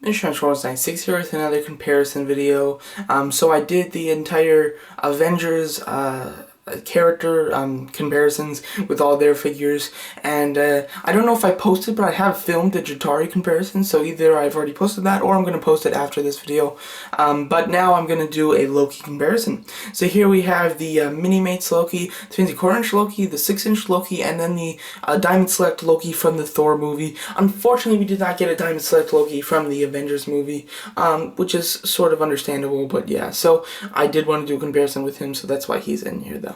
Transformers 96 here with another comparison video. So I did the entire Avengers character comparisons with all their figures, and I don't know if I posted, but I have filmed the Jatari comparison, so either I've already posted that or I'm going to post it after this video. But now I'm going to do a Loki comparison. So here we have the Minimates Loki, the 24-inch Loki, the 6-inch Loki, and then the Diamond Select Loki from the Thor movie. Unfortunately, we did not get a Diamond Select Loki from the Avengers movie, which is sort of understandable, but yeah, so I did want to do a comparison with him, so that's why he's in here though.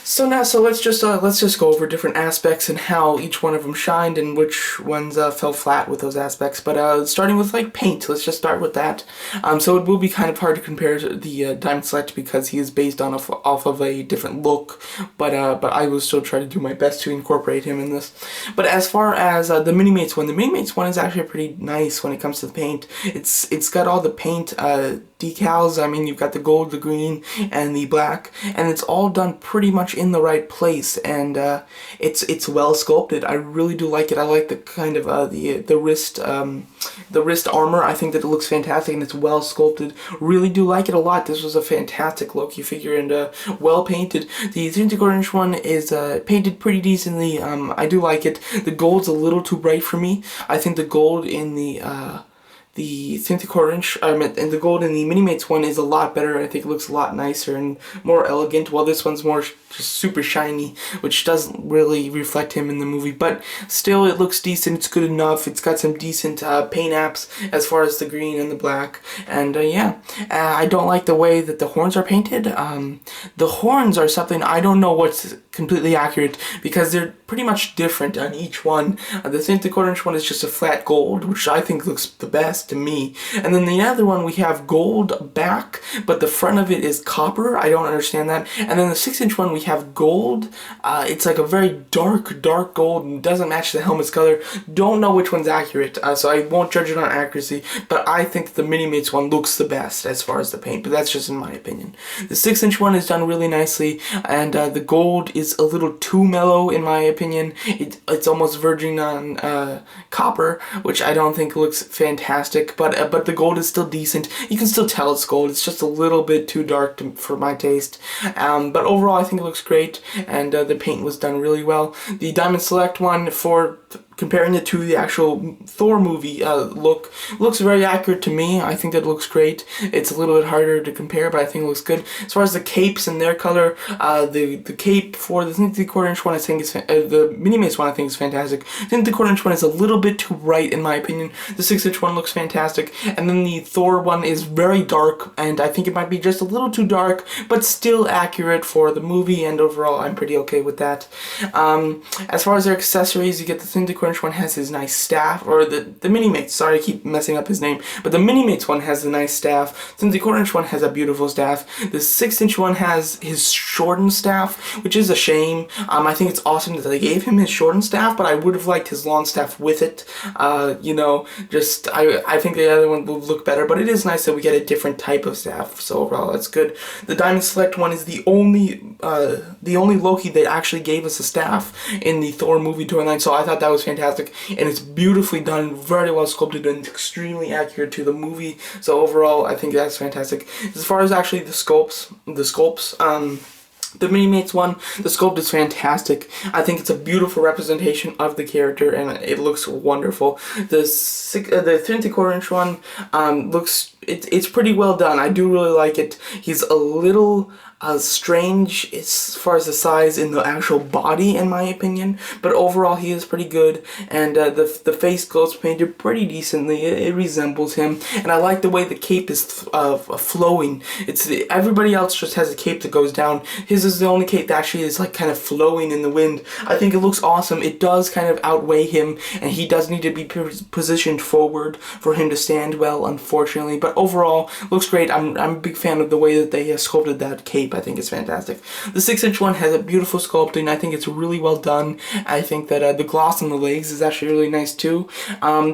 So let's just go over different aspects and how each one of them shined and which ones fell flat with those aspects. But starting with like paint, let's just start with that. So it will be kind of hard to compare the Diamond Select because he is based on off of a different look. But I will still try to do my best to incorporate him in this. But as far as the Minimates one is actually pretty nice when it comes to the paint. It's got all the paint decals. I mean, you've got the gold, the green, and the black, and it's all done pretty much in the right place, and it's well sculpted. I really do like it. I like the kind of the wrist armor. I think that it looks fantastic and it's well sculpted. Really do like it a lot. This was a fantastic Loki figure and well painted. The 3/4-inch one is painted pretty decently. I do like it. The gold's a little too bright for me. I think the gold in the 3/4-inch, and the gold in the Minimates one is a lot better. I think it looks a lot nicer and more elegant, while this one's more just super shiny, which doesn't really reflect him in the movie, but still it looks decent. It's good enough. It's got some decent paint apps as far as the green and the black, and yeah, I don't like the way that the horns are painted. The horns are something I don't know what's completely accurate because they're pretty much different on each one. The 3/4-inch one is just a flat gold, which I think looks the best to me, and then the other one we have gold back, but the front of it is copper. I don't understand that. And then the 6-inch one we have gold. It's like a very dark gold and doesn't match the helmet's color. Don't know which one's accurate, so I won't judge it on accuracy, but I think the Minimates one looks the best as far as the paint, but that's just in my opinion. The 6-inch one is done really nicely, and the gold is a little too mellow in my opinion. It's almost verging on copper, which I don't think looks fantastic, but the gold is still decent. You can still tell it's gold. It's just a little bit too dark for my taste, but overall I think it looks great, and the paint was done really well. The Diamond Select one, for comparing it to the actual Thor movie looks very accurate to me. I think that looks great. It's a little bit harder to compare, but I think it looks good. As far as the capes and their color, the cape for the 3/4-inch one I think is the Minimates one I think is fantastic. The 3/4-inch one is a little bit too bright in my opinion. The 6-inch one looks fantastic, and then the Thor one is very dark, and I think it might be just a little too dark, but still accurate for the movie, and overall I'm pretty okay with that. As far as their accessories, you get the 3/4-inch one has his nice staff, or the Minimates, sorry I keep messing up his name, but the Minimates one has a nice staff. The 3/4-inch one has a beautiful staff. The 6-inch one has his shortened staff, which is a shame. I think it's awesome that they gave him his shortened staff, but I would have liked his long staff with it. You know, just I think the other one would look better, but it is nice that we get a different type of staff, so overall that's good. The Diamond Select one is the only Loki that actually gave us a staff in the Thor movie 2009, so I thought that was fantastic, and it's beautifully done, very well sculpted, and extremely accurate to the movie, so overall I think that's fantastic. As far as actually the sculpts, the Minimates one, the sculpt is fantastic. I think it's a beautiful representation of the character, and it looks wonderful. The 3/4-inch one it's pretty well done. I do really like it. He's a little strange as far as the size in the actual body in my opinion, but overall he is pretty good, and the face goes painted pretty decently. It resembles him, and I like the way the cape is flowing. Everybody else just has a cape that goes down. His is the only cape that actually is like kind of flowing in the wind. I think it looks awesome. It does kind of outweigh him, and he does need to be positioned forward for him to stand well, unfortunately, but overall looks great. I'm a big fan of the way that they sculpted that cape. I think it's fantastic. The 6-inch one has a beautiful sculpting. I think it's really well done. I think that the gloss on the legs is actually really nice too.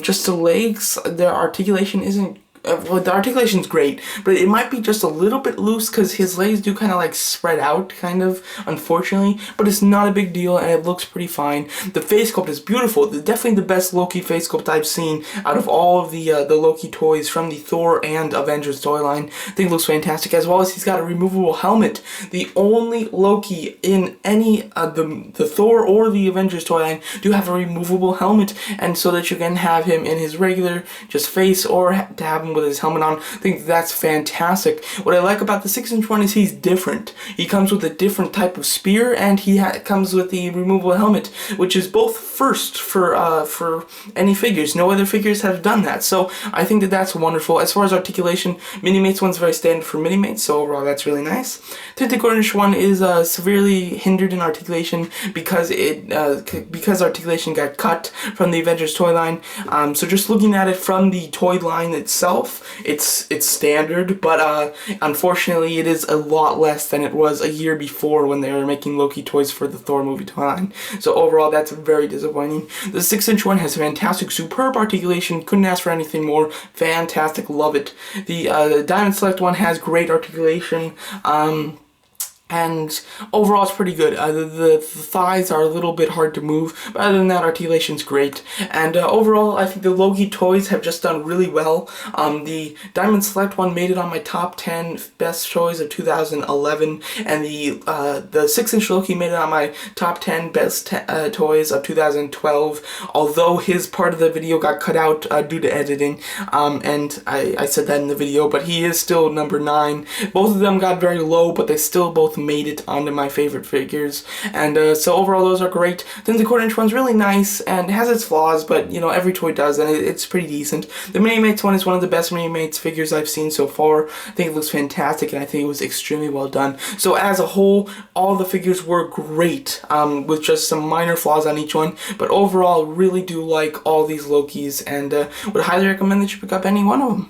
Just the legs, their articulation isn't well, the articulation's great, but it might be just a little bit loose because his legs do kind of like spread out, kind of, unfortunately, but it's not a big deal and it looks pretty fine. The face sculpt is beautiful. Definitely the best Loki face sculpt I've seen out of all of the Loki toys from the Thor and Avengers toy line. I think it looks fantastic, as well as he's got a removable helmet. The only Loki in any the Thor or the Avengers toy line do have a removable helmet, and so that you can have him in his regular just face or to have him with his helmet on. I think that's fantastic. What I like about the 6-inch one is he's different. He comes with a different type of spear, and he comes with the removable helmet, which is both first for any figures. No other figures have done that, so I think that that's wonderful. As far as articulation, Minimates one's very standard for Minimates, so overall that's really nice. The 3/4-inch one is severely hindered in articulation because because articulation got cut from the Avengers toy line. So just looking at it from the toy line itself, it's standard, but unfortunately it is a lot less than it was a year before when they were making Loki toys for the Thor movie toy line. So overall that's very disappointing. The 6-inch one has fantastic, superb articulation. Couldn't ask for anything more. Fantastic, love it. The Diamond Select one has great articulation. And overall, it's pretty good. The thighs are a little bit hard to move, but other than that, articulation's great. And overall, I think the Loki toys have just done really well. The Diamond Select one made it on my top 10 best toys of 2011, and the 6-inch Loki made it on my top 10 best toys of 2012. Although his part of the video got cut out due to editing, and I said that in the video, but he is still number 9. Both of them got very low, but they still both made it onto my favorite figures, and so overall those are great. Then the 1/4-inch one's really nice and has its flaws, but you know, every toy does, and it's pretty decent. The Minimates one is one of the best Minimates figures I've seen so far. I think it looks fantastic, and I think it was extremely well done. So as a whole, all the figures were great, with just some minor flaws on each one, but overall really do like all these Lokis, and would highly recommend that you pick up any one of them.